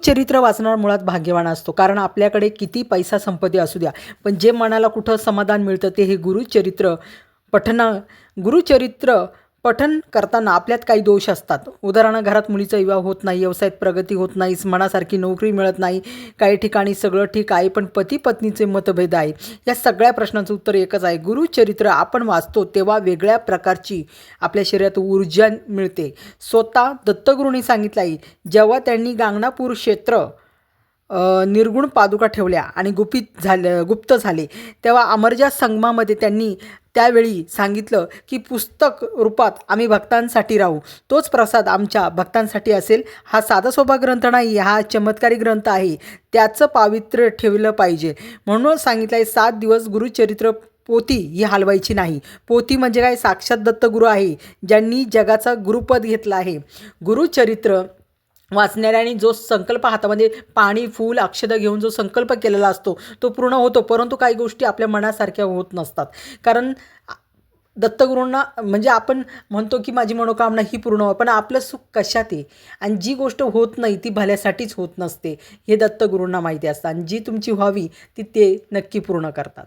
गुरुचरित्र वाचणारा मुळात भाग्यवान असतो. कारण आपल्याकडे किती पैसा संपत्ती असू द्या, पण जे मनाला कुठं समाधान मिळतं ते हे गुरुचरित्र पठण करताना आपल्यात काही दोष असतात. उदाहरणार्थ घरात मुलीचा विवाह होत नाही, व्यवसायात प्रगती होत नाही, मनासारखी नोकरी मिळत नाही, काही ठिकाणी सगळं ठीक आहे पण पती पत्नीचे मतभेद आहे. या सगळ्या प्रश्नांचं उत्तर एकच आहे. गुरुचरित्र आपण वाचतो तेव्हा वेगळ्या प्रकारची आपल्या शरीरात ऊर्जा मिळते. स्वतः दत्तगुरूंनी सांगितलं आहे, जेव्हा त्यांनी गांगणापूर क्षेत्र निर्गुण पादुका ठेवल्या आणि गुप्त झाले तेव्हा अमरजा संगमामध्ये त्यांनी त्यावेळी सांगितलं की पुस्तक रूपात आम्ही भक्तांसाठी राहू, तोच प्रसाद आमच्या भक्तांसाठी असेल. हा साधासोपा ग्रंथ नाही, हा चमत्कारी ग्रंथ आहे, त्याचं पावित्र्य ठेवलं पाहिजे. म्हणूनच सांगितलं आहे 7 दिवस गुरुचरित्र पोथी ही हलवायची नाही. पोथी म्हणजे काय, साक्षात दत्तगुरू आहे ज्यांनी जगाचा गुरुपद घेतला आहे. गुरुचरित्र वाचणाऱ्याने जो संकल्प हातामध्ये पाणी फूल अक्षता घेऊन जो संकल्प केलेला असतो तो पूर्ण होतो. परंतु काही गोष्टी आपल्या मनासारख्या होत नसतात. कारण दत्तगुरूंना म्हणजे आपण म्हणतो की माझी मनोकामना ही पूर्ण हो, पण आपलं सुख कशात आहे आणि जी गोष्ट होत नाही ती भल्यासाठीच होत नसते हे दत्तगुरूंना माहिती असतं आणि जी तुमची व्हावी ती ते नक्की पूर्ण करतात.